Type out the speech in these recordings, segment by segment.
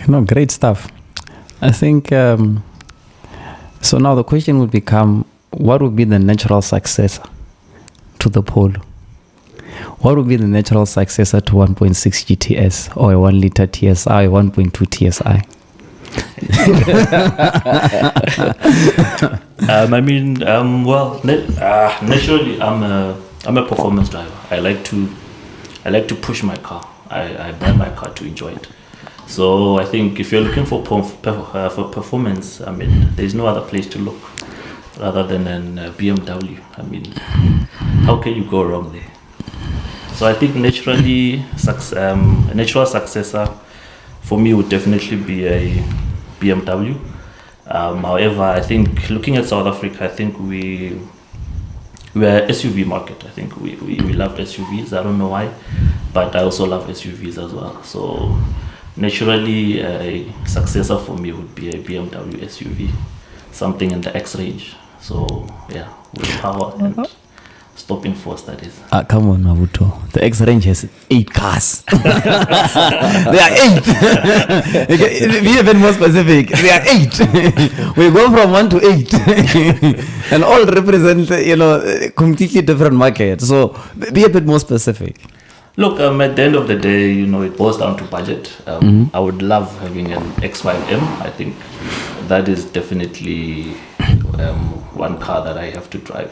Great stuff. I think, so now the question would become, what would be the natural successor to the Polo? What would be the natural successor to 1.6 GTS or a 1 liter TSI, 1.2 TSI? Naturally, I'm a performance driver. I like to push my car. I buy my car to enjoy it. So I think if you're looking for performance, there's no other place to look rather than a BMW. How can you go wrong there? So I think naturally, a natural successor for me would definitely be a BMW. However, I think looking at South Africa, I think we're an SUV market. I think we love SUVs. I don't know why, but I also love SUVs as well. So naturally, a successor for me would be a BMW SUV, something in the X range. So yeah, with power and stopping force, that is. Come on, Mavuto. The X range has 8 cars. There are 8. Be even more specific. There are 8. We go from 1 to 8, and all represent completely different markets. So be a bit more specific. Look, at the end of the day, it boils down to budget. I would love having an X5M. I think that is definitely one car that I have to drive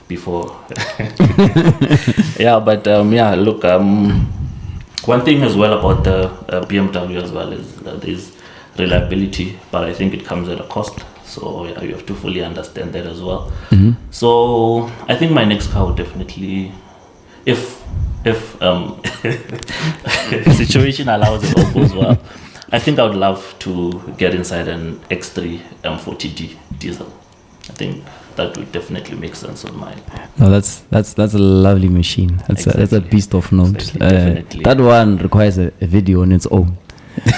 before. Look, one thing as well about the BMW as well is that there's reliability, but I think it comes at a cost. So yeah, you have to fully understand that as well. So I think my next car would definitely, if situation allows it all goes well, I think I would love to get inside an X3 M40D diesel. I think that would definitely make sense on mine. No, that's a lovely machine. That's a beast of note. Definitely. That one requires a video on its own.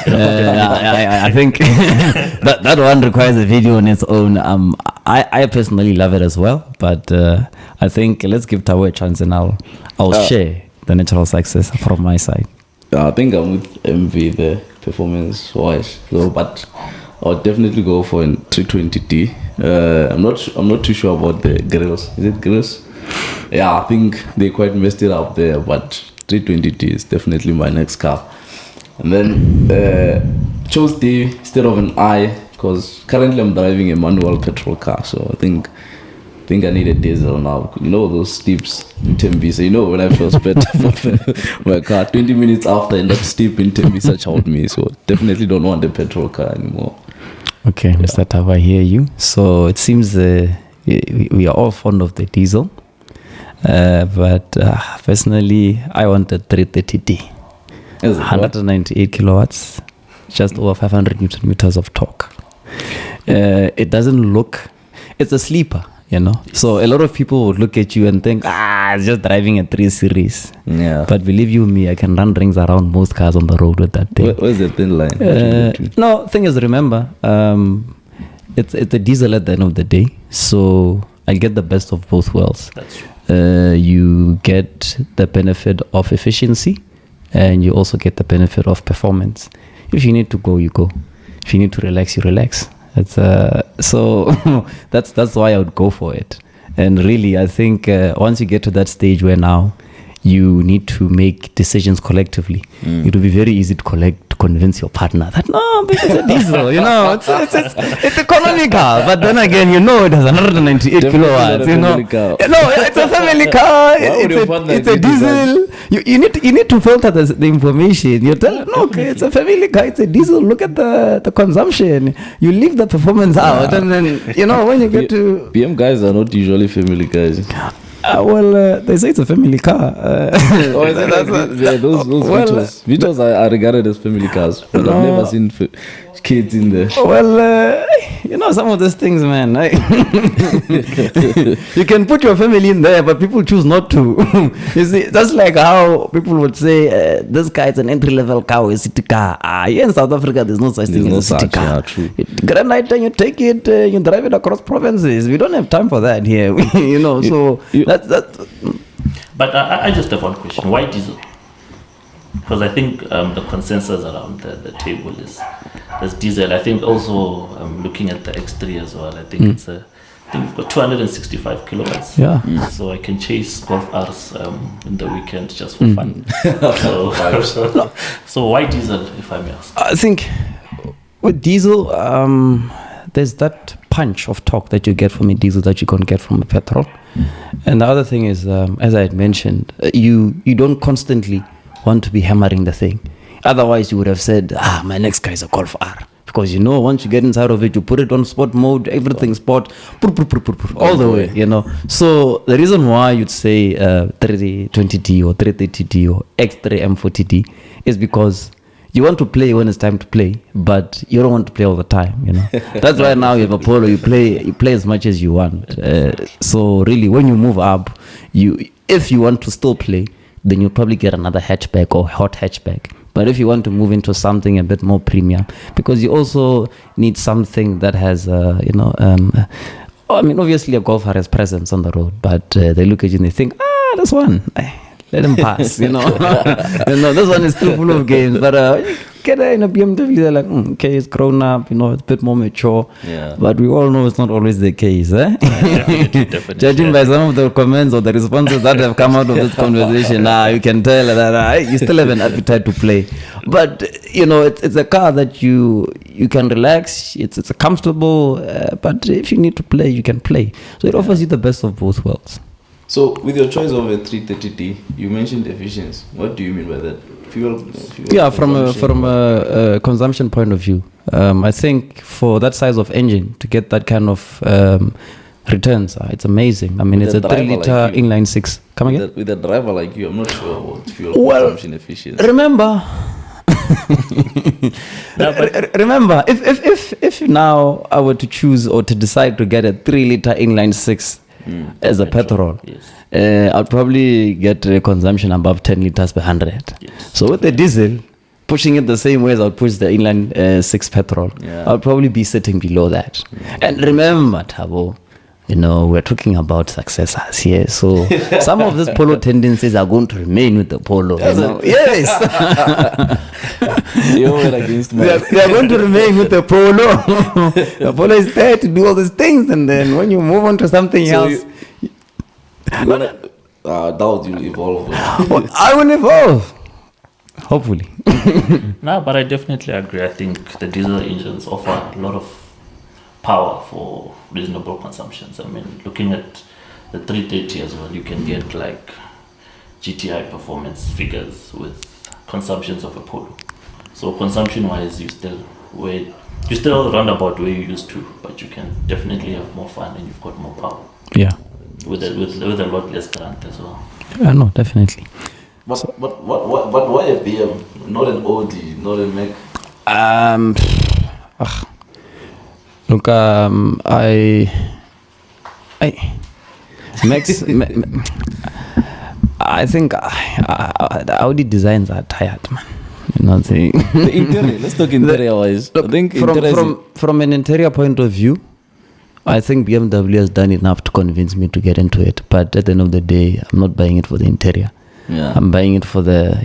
I think that one requires a video on its own. I personally love it as well, but I think let's give Tabo a chance, and I'll share the natural success from my side. I think I'm with MV the performance wise, but I'll definitely go for a 320D. I'm not too sure about the grills. Is it grills? Yeah, I think they quite messed it up there, but 320D is definitely my next car. And then chose D instead of an I, because currently I'm driving a manual petrol car, so I think I need a diesel now. Those steeps in Tembisa. When I first bet my car, 20 minutes after, and that steep in Tembisa chowed me. So definitely don't want a petrol car anymore. Okay, Mr. Tava, I hear you. So it seems we are all fond of the diesel, but personally, I want a 330D, 198 kilowatts, just over 500 Newton meters of torque. It doesn't look, it's a sleeper. So a lot of people would look at you and think, it's just driving a 3 Series. Yeah. But believe you me, I can run rings around most cars on the road with that thing. Where's the thin line? No, thing is, remember, it's a diesel at the end of the day. So I get the best of both worlds. That's true. You get the benefit of efficiency, and you also get the benefit of performance. If you need to go, you go. If you need to relax, you relax. So that's why I would go for it. And really, I think once you get to that stage where now you need to make decisions collectively, it will be very easy to convince your partner that no, but it's a diesel, it's economical. But then again, it has 198 kilowatts. It's a family car. It's a diesel. You need to filter the information. You tell them, okay, it's a family car. It's a diesel. Look at the consumption. You leave the performance out, and then when you get to BM guys are not usually family guys. They say it's a family car. Those Vitos are regarded as family cars, but I've never seen kids in there. Some of those things, man. You can put your family in there, but people choose not to. You see, that's like how people would say, this car is an entry-level car, a city car. Here in South Africa, there's no such thing as a city car. Yeah, true. Grand night, and you take it, you drive it across provinces. We don't have time for that here, But I just have one question. Why diesel? because I think the consensus around the table is there's diesel. I think also looking at the X3 as well. I think I think we've got 265 kilowatts. Yeah. So I can chase Golf Rs in the weekend just for fun. So why diesel, if I may ask? I think with diesel, there's that punch of torque that you get from a diesel that you can't get from a petrol. And the other thing is, as I had mentioned, you don't constantly want to be hammering the thing. Otherwise, you would have said, my next car is a Golf R. Because once you get inside of it, you put it on sport mode, everything sport, all the way, So the reason why you'd say 320D or 330D or X3 M40D is because you want to play when it's time to play, but you don't want to play all the time, That's why now you have a Polo, you play as much as you want. So really, when you move up, if you want to still play, then you'll probably get another hatchback or hot hatchback. But if you want to move into something a bit more premium, because you also need something that has, obviously a Golf has presence on the road, but they look at you and they think, this one, let him pass, this one is too full of games. But get in a BMW, they're like, okay, it's grown up, it's a bit more mature. Yeah. But we all know it's not always the case, Definitely. Judging by some of the comments or the responses that have come out of this conversation, you can tell that you still have an appetite to play. But it's a car that you can relax. It's a comfortable, but if you need to play, you can play. So it offers you the best of both worlds. So with your choice of a 330D, you mentioned efficiency. What do you mean by that? Fuel Yeah, from a consumption point of view, I think for that size of engine to get that kind of returns, it's amazing. I mean, With it's a a driver 3-liter like you. inline six. Come again? With a driver like you, I'm not sure what fuel consumption efficiency. Remember, remember, if now I were to choose or to decide to get a 3-liter inline six as a petrol, Yes. I'd probably get a consumption above 10 liters per 100. Yes. So with the diesel, pushing it the same way as I'll push the inline six petrol, I'll probably be sitting below that. And remember, Thabo, we're talking about successors here. So some of these Polo tendencies are going to remain with the Polo. Yes. You went against me. They are going to remain with the Polo. The Polo is there to do all these things, and then when you move on to something else, You're gonna doubt you'll evolve. I will evolve. Hopefully. No, but I definitely agree. I think the diesel engines offer a lot of power for reasonable consumptions. I mean, looking at the 330 as well, you can get like GTI performance figures with consumptions of a Polo. So consumption-wise, you're still around about where you used to, but you can definitely have more fun and you've got more power Yeah. with a lot less grant as well. Yeah, no, definitely. But why a BM? Not an Audi, not a Mac. Look, Max, I think the Audi designs are tired, man. The interior. Let's talk interior wise. I think from an interior point of view, I think BMW has done enough to convince me to get into it. But at the end of the day, I'm not buying it for the interior. Yeah. I'm buying it for the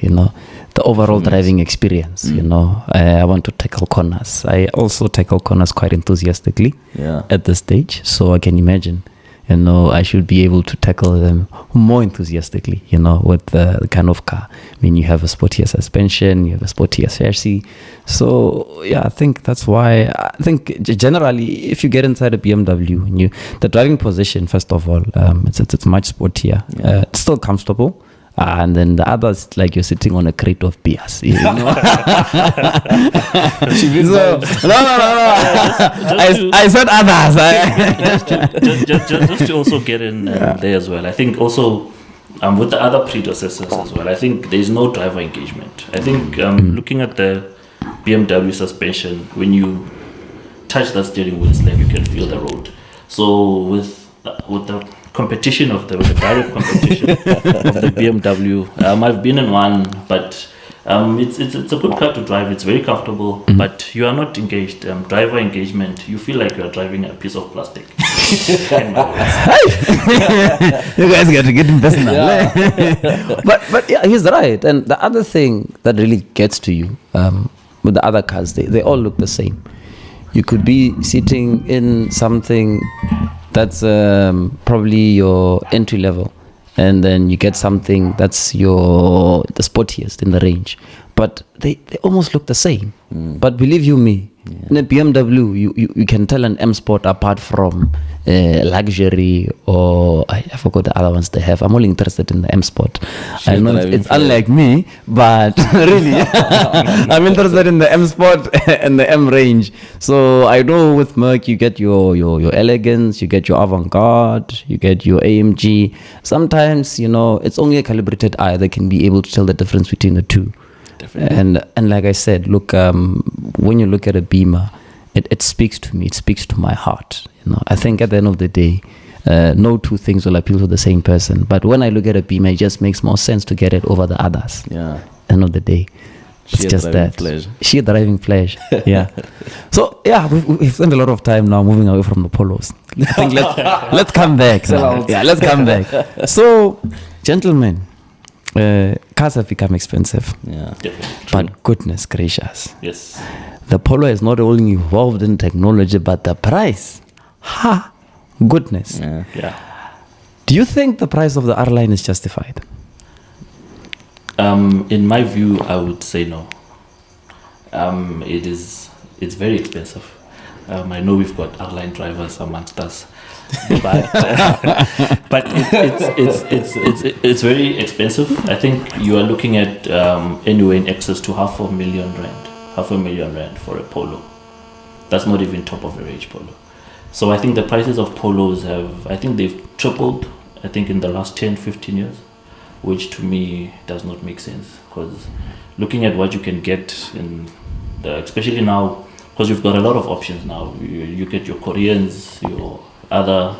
the overall driving experience. I want to tackle corners. I also tackle corners quite enthusiastically at this stage. So I can imagine, I should be able to tackle them more enthusiastically, with the kind of car. I mean, you have a sportier suspension, you have a sportier chassis. So, yeah, I think that's why. I think generally, if you get inside a BMW, the driving position, first of all, it's much sportier. It's still comfortable. And then the others, like you're sitting on a crate of beers. No. I said others. Just to also get in there as well. I think also with the other predecessors as well, I think there's no driver engagement. I think looking at the BMW suspension, when you touch that steering wheel, it's like you can feel the road. So with the competition with the direct competition of the BMW, I've been in one, but It's a good car to drive. It's very comfortable, but you are not engaged. Driver engagement, you feel like you are driving a piece of plastic. You guys got to get in personal. But yeah, he's right. And the other thing that really gets to you with the other cars, they all look the same. You could be sitting in something that's probably your entry level, and then you get something that's the sportiest in the range, but they almost look the same. But believe you me, in a BMW you can tell an M Sport apart from luxury, or I forgot the other ones they have. I'm only interested in the M Sport. I know it's unlike me, but really I'm interested in the M Sport and the M range. So I know with Merc you get your elegance, you get your avant-garde, you get your AMG. Sometimes it's only a calibrated eye that can be able to tell the difference between the two. Definitely. And like I said, look, when you look at a Beamer, it speaks to me. It speaks to my heart. I think at the end of the day, no two things will appeal to the same person. But when I look at a Beamer, it just makes more sense to get it over the others. Yeah. At the end of the day, it's sheer just that pleasure. Sheer driving pleasure. Yeah. So yeah, we've spent a lot of time now moving away from the Polos. I think let's come back. Yeah, let's come back. So, gentlemen. Cars have become expensive. Yeah, but goodness gracious, yes, the Polo is not only evolved in technology, but the price, goodness. Yeah. Do you think the price of the R-Line is justified? In my view, I would say no. It's very expensive. I know we've got R-Line drivers amongst us, but it's very expensive. I think you are looking at anywhere in excess to $500,000 for a Polo. That's not even top of the range Polo. So I think the prices of Polos they've tripled, I think, in the last 10-15 years, which to me does not make sense, because looking at what you can get especially now, because you've got a lot of options now. You get your Koreans, your other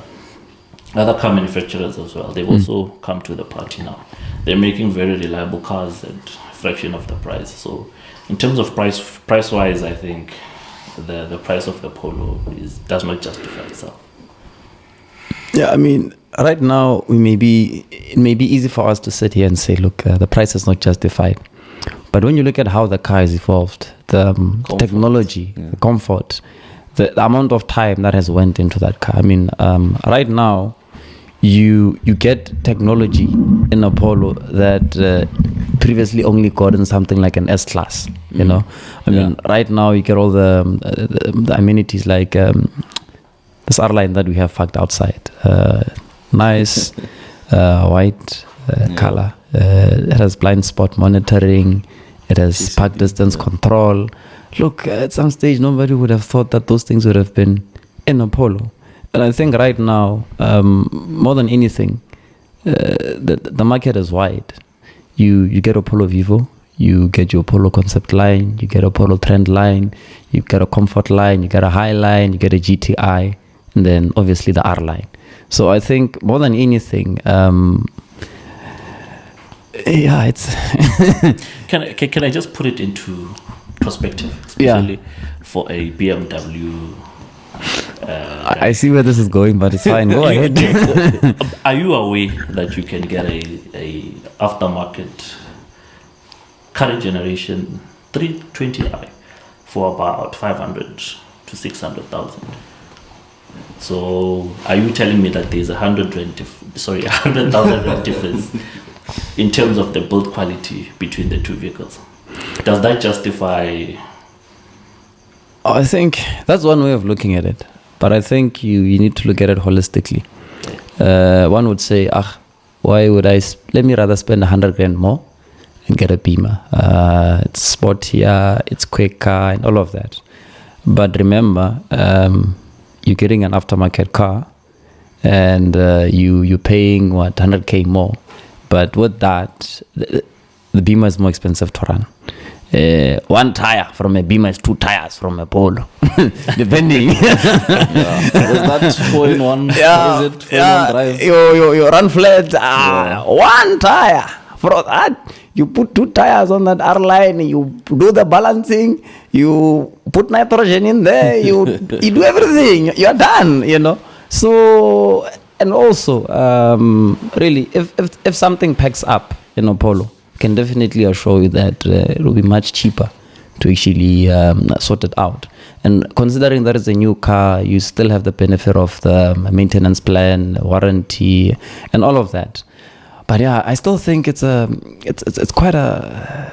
car manufacturers as well. They've also come to the party now. They're making very reliable cars at a fraction of the price. So in terms of price wise, I think the price of the Polo does not justify itself. Yeah, I mean, right now it may be easy for us to sit here and say, look, the price is not justified. But when you look at how the car has evolved, the technology, the comfort, the amount of time that has went into that car. I mean, right now, you get technology in a Polo that previously only got in something like an S-Class, I mean, right now you get all the amenities like this R-Line that we have parked outside. Nice, white color. It has blind spot monitoring. It has park distance control. Look, at some stage, nobody would have thought that those things would have been in a Polo. And I think right now, more than anything, the market is wide. You get a Polo Vivo, you get your Polo Concept line, you get a Polo Trend line, you get a Comfort line, you get a High line, you get a GTI, and then obviously the R line. So I think more than anything, it's. Can I just put it into perspective, especially for a BMW? I see where this is going, but it's fine. Go ahead. Are you aware that you can get a aftermarket current generation 320i for about 500 to 600,000? So are you telling me that there's 100,000 difference in terms of the build quality between the two vehicles? Does that justify? I think that's one way of looking at it, but I think you need to look at it holistically. One would say, why would let me rather spend 100 grand more and get a Beamer. It's sportier, it's quicker, and all of that. But remember, you're getting an aftermarket car, and you're paying 100k more. But with that, the Beamer is more expensive to run. One tire from a Beamer is 2 tires from a Polo, depending. Is that 4-in-1? Yeah, Is it 4-in-1 drive? You run flat. One tire for that. You put 2 tires on that R-Line, you do the balancing, you put nitrogen in there, you do everything. You're done, you know. So, and also, really, if something packs up, you know, Polo, can definitely assure you that it will be much cheaper to actually sort it out. And considering that it's a new car, you still have the benefit of the maintenance plan, warranty, and all of that. But yeah, I still think it's quite a.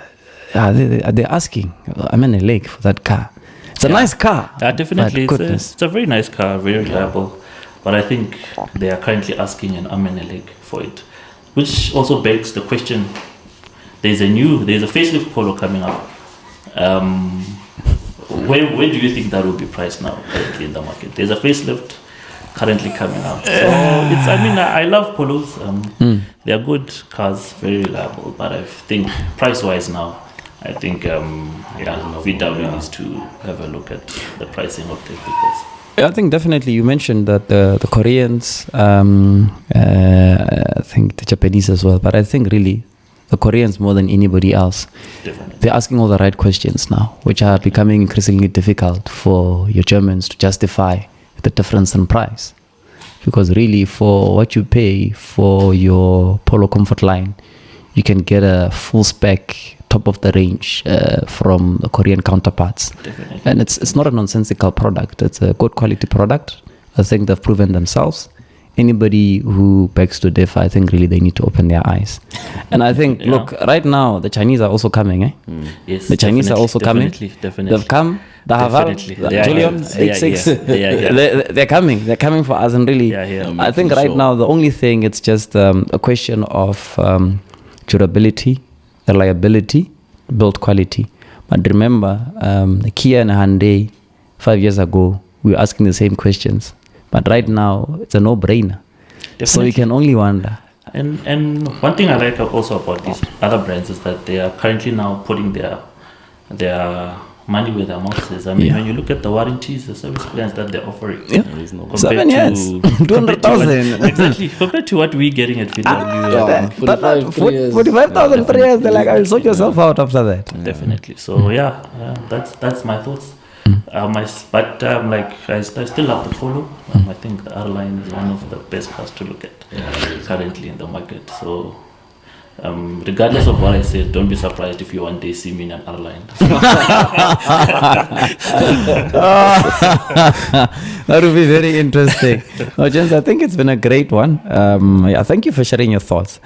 They're asking. I'm in a lake for that car. It's a nice car. Definitely, it's a very nice car, very reliable. But I think they are currently asking an arm and a leg for it, which also begs the question. There's a facelift Polo coming up. Where do you think that will be priced now currently in the market? There's a facelift currently coming up. So I love Polos. They are good cars, very reliable. But I think price-wise now, I think VW needs to have a look at the pricing of the vehicles. I think definitely you mentioned that the Koreans, I think the Japanese as well, but I think really the Koreans more than anybody else, Definitely. they're asking all the right questions now, which are becoming increasingly difficult for your Germans to justify the difference in price. Because really for what you pay for your Polo Comfort line, you can get a full spec, top of the range from the Korean counterparts. Definitely. And it's not a nonsensical product. It's a good quality product. I think they've proven themselves. Anybody who begs to differ, I think really they need to open their eyes. And I think, look, right now the Chinese are also coming. Yes, the Chinese are also coming. Definitely. They've come. The Haval, Julian, 86. They're coming. They're coming for us. And really, I think right now the only thing, it's just a question of durability, reliability, build quality. But remember, the Kia and Hyundai 5 years ago, we were asking the same questions. But right now, it's a no-brainer. Definitely. So you can only wonder. And one thing I like also about these other brands is that they are currently now putting their money where their mouth is. I mean, when you look at the warranties, the service plans that they're offering, 7 years, 200,000. Exactly, compared to what we're getting at VW. 45,000 per year. They're like, I'll sort yourself out after that. Definitely. So that's my thoughts. I still love the Polo. I think the R-Line is one of the best cars to look at currently in the market. So, regardless of what I say, don't be surprised if you one day see me in an R-Line. That would be very interesting. James, I think it's been a great one. Thank you for sharing your thoughts.